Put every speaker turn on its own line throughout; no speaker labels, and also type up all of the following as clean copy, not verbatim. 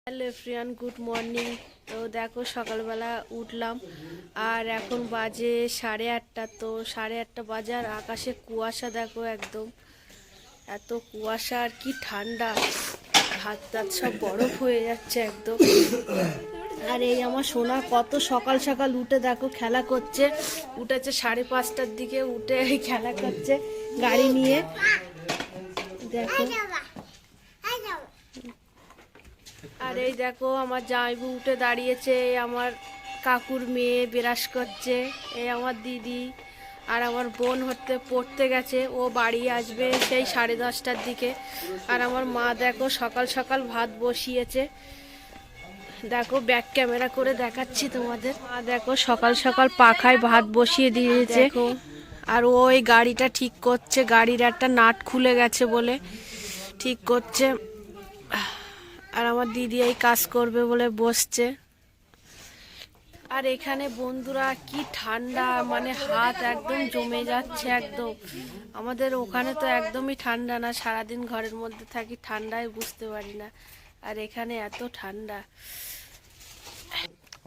Hello everyone, good morning. তো দেখো সকালবেলা উঠলাম আর এখন বাজে 8:30। তো 8:30 বাজে আর আকাশে কুয়াশা দেখো, একদম এত কুয়াশা আর কি ঠান্ডা, হাত টাত সব বরফ হয়ে যাচ্ছে একদম। আর এই আমার সোনা কত সকাল সকাল উঠে দেখো খেলা করছে, উঠেছে 5:30টার দিকে, উঠে খেলা করছে গাড়ি নিয়ে দেখো। আর এই দেখো আমার জামাইবু উঠে দাঁড়িয়েছে, আমার কাকুর মেয়ে বিরাস করছে, এই আমার দিদি। আর আমার বোন পড়তে গেছে, ও বাড়ি আসবে সেই 10:30টার দিকে। আর আমার মা দেখো সকাল সকাল ভাত বসিয়েছে, দেখো ব্যাক ক্যামেরা করে দেখাচ্ছি তোমাদের। মা দেখো সকাল সকাল পাখায় ভাত বসিয়ে দিয়েছে। আর ওই গাড়িটা ঠিক করছে, গাড়ির একটা নাট খুলে গেছে বলে ঠিক করছে। আর আমার দিদি এই কাজ করবে বলে বসছে। আর এখানে বন্ধুরা কি ঠান্ডা, মানে হাত একদম জমে যাচ্ছে একদম। আমাদের ওখানে তো একদমই ঠান্ডা না, সারাদিন ঘরের মধ্যে থাকি, ঠান্ডায় বুঝতে পারি না, আর এখানে এত ঠান্ডা।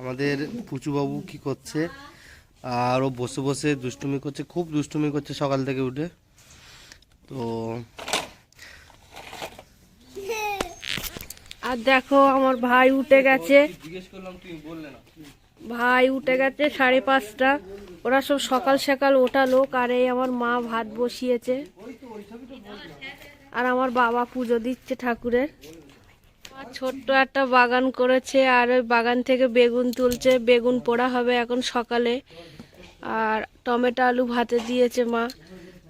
আমাদের পুচু বাবু কি করছে, আর ও বসে বসে দুষ্টুমি করছে, খুব দুষ্টুমি করছে সকাল থেকে উঠে। তো
আর দেখো আমার ভাই উঠে গেছে, ভাই উঠে গেছে 5:30। ওরা সব সকাল সকাল ওঠা লোক। আর এই আমার মা ভাত বসিয়েছে, আর আমার বাবা পুজো দিচ্ছে ঠাকুরের। আর ছোট্ট একটা বাগান করেছে, আর ওই বাগান থেকে বেগুন তুলছে, বেগুন পোড়া হবে এখন সকালে। আর টমেটো আলু ভাতে দিয়েছে মা।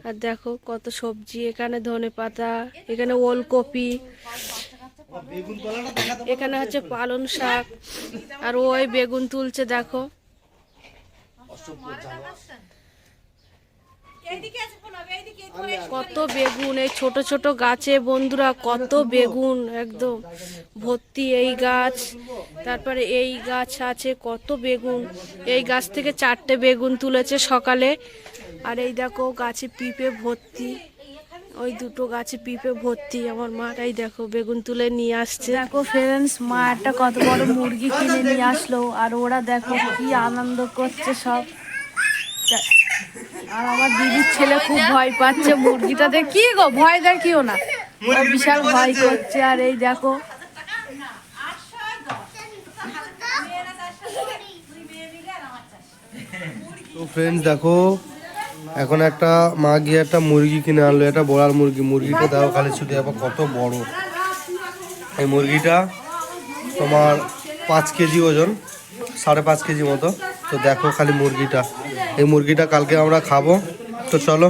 আর দেখো কত সবজি, এখানে ধনেপাতা, এখানে ওলকপি, এখানে হচ্ছে পালং শাক। আর ওই বেগুন তুলছে দেখো। কত বেগুন এই ছোট ছোট গাছে বন্ধুরা, কত বেগুন একদম ভর্তি এই গাছ। তারপরে এই গাছ আছে, কত বেগুন। এই গাছ থেকে 4টে বেগুন তুলেছে সকালে। আর এই দেখো গাছে পিঁপে ভর্তি, ওই দুটো গাছে পিঁপে ভর্তি। আমার মাটাই দেখো বেগুন তুলে নিয়ে আসছে। দেখো ফ্রেন্ডস, মা একটা কত বড় মুরগি কিনে নিয়ে আসলো, আর ওরা দেখো কি আনন্দ করছে সব। আর আমার দিদির ছেলে খুব ভয় পাচ্ছে মুরগিটাতে। কি গো, ভয় দেখিও না, ও বিশাল ভয় করছে। আর এই দেখো
তো ফ্রেন্ডস দেখো, এখন একটা মা গিয়ে একটা মুরগি কিনে আনলো, একটা বড়ার মুরগি। মুরগিটা দেখো খালি শুধু আবার কত বড়। এই মুরগিটা তোমার 5 কেজি ওজন, 5.5 কেজি মতো। তো দেখো খালি মুরগিটা, এই মুরগিটা কালকে আমরা খাবো। তো চলো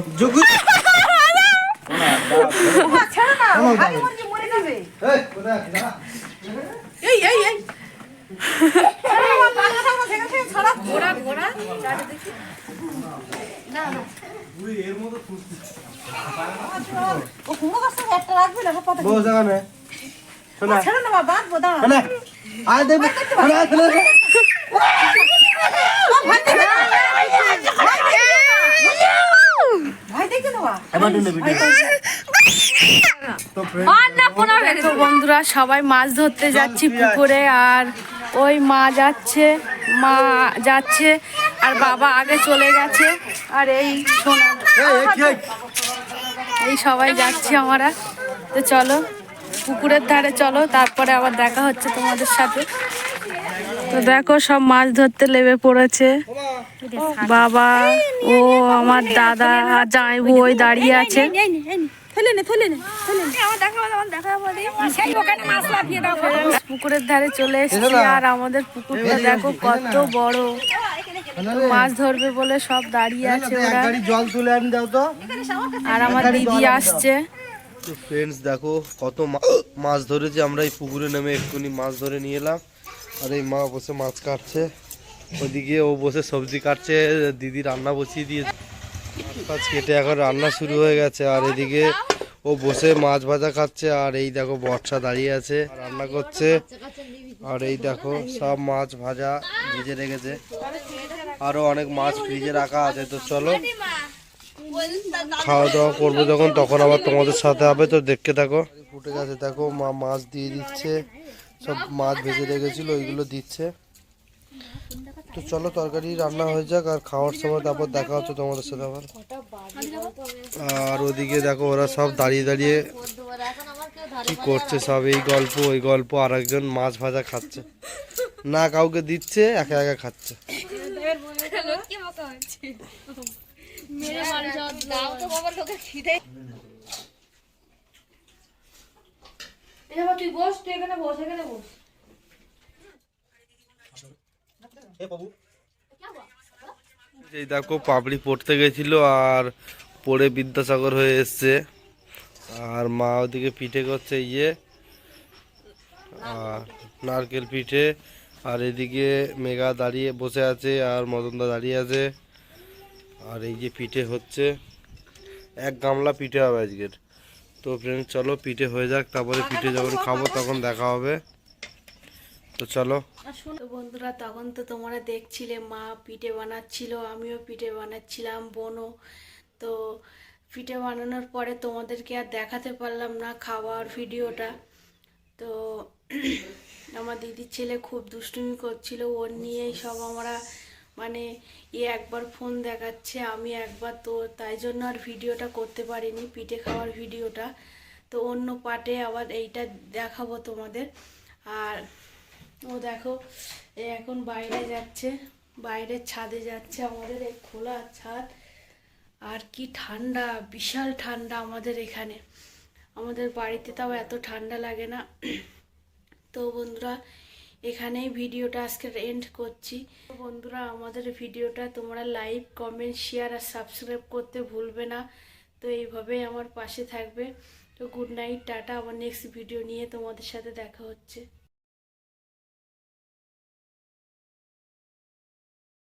বন্ধুরা, সবাই মাছ ধরতে যাচ্ছি পুকুরে। আর ওই মা যাচ্ছে, আর বাবা আগে চলে গেছে। আর এই সোনা, এই সবাই যাচ্ছি আমরা। তো চলো পুকুরের ধারে চলো, তারপরে আবার দেখা হচ্ছে তোমাদের সাথে। তো দেখো সব মাছ ধরতে লেবে পড়েছে, বাবা, ও আমার দাদা আর জামাইবু ওই দাঁড়িয়ে আছে। পুকুরের ধারে চলে এসেছি, আর আমাদের পুকুরটা দেখো কত বড়। মাছ ধরবে বলে সব দাঁড়িয়ে আছে ওরা।
জল তুলে আনি দাও তো।
আর আমার দিদি আসছে।
তো ফ্রেন্ডস দেখো কত মাছ ধরেছি আমরা এই পুকুরে নেমে, এক্ষুনি মাছ ধরে নিয়ে এলাম। আর এই মা বসে মাছ কাটছে, ওদিকে ও বসে সবজি কাটছে, দিদি রান্না বসিয়ে দিয়েছে। মাছ কেটে এখন রান্না শুরু হয়ে গেছে। আর এদিকে ও বসে মাছ ভাজা খাচ্ছে। আর এই দেখো বর্ষা দাঁড়িয়ে আছে, রান্না করছে। আর এই দেখো সব মাছ ভাজা ভেজে রেখেছে, আরো অনেক মাছ ফ্রিজে রাখা আছে। তো চলো খাওয়া দাওয়া করবো যখন, তখন আবার তোমাদের সাথে হবে। তো দেখতে থাকো। ফুটে গেছে দেখো, মা মাছ দিয়ে দিচ্ছে। সব মাছ ভেজে রেখেছিল ওইগুলো দিচ্ছে। তো চলো তরকারি রান্না হয়ে যাক, আর খাওয়ার সময় তারপর দেখা হচ্ছে তোমাদের সাথে আবার। আর ওদিকে দেখো ওরা সব দাঁড়িয়ে দাঁড়িয়ে কি করছে, সব এই গল্প ওই গল্প, আর একজন মাছ ভাজা খাচ্ছে, না কাউকে দিচ্ছে, একা একা খাচ্ছে।
তুই বস, তুই এখানে বস, এখানে বস।
এই দেখো পাপড়ি পড়তে গেছিল আর পড়ে বিদ্যাসাগর হয়ে এসছে। আর মা ওদিকে পিঠে করছে ইয়ে আর নারকেল পিঠে। আর এদিকে মেঘা দাঁড়িয়ে বসে আছে আর মদনদা দাঁড়িয়ে আছে। আর এই যে পিঠে হচ্ছে, এক গামলা পিঠে হবে আজকের। তো ফ্রেন্ড চলো পিঠে হয়ে যাক, তারপরে পিঠে যখন খাবো তখন দেখা হবে। তো চলো।
তো বন্ধুরা, তখন তো তোমরা দেখছিলে মা পিঠে বানাচ্ছিল, আমিও পিঠে বানাচ্ছিলাম, বোনও। তো পিঠে বানানোর পরে তোমাদেরকে আর দেখাতে পারলাম না খাওয়ার ভিডিওটা। তো আমার দিদির ছেলে খুব দুষ্টুমি করছিল, ওর নিয়েই সব আমরা মানে একবার ফোন দেখাচ্ছে, আমি একবার, তো তাই জন্য আর ভিডিওটা করতে পারিনি পিঠে খাওয়ার ভিডিওটা। তো অন্য পার্টে আবার এইটা দেখাবো তোমাদের। আর ও দেখো এখন বাইরে যাচ্ছে, বাইরের ছাদে যাচ্ছে, আমাদের এই খোলা ছাদ। আর কি ঠান্ডা, বিশাল ঠান্ডা আমাদের এখানে, আমাদের বাড়িতে তাও এত ঠান্ডা লাগে না। তো বন্ধুরা, এখানেই ভিডিওটা আজকে এন্ড করছি। তো বন্ধুরা, আমাদের ভিডিওটা তোমরা লাইক, কমেন্ট, শেয়ার আর সাবস্ক্রাইব করতে ভুলবে না। তো এইভাবেই আমার পাশে থাকবে। তো গুড নাইট, টাটা। আবার নেক্সট ভিডিও নিয়ে তোমাদের সাথে দেখা হচ্ছে।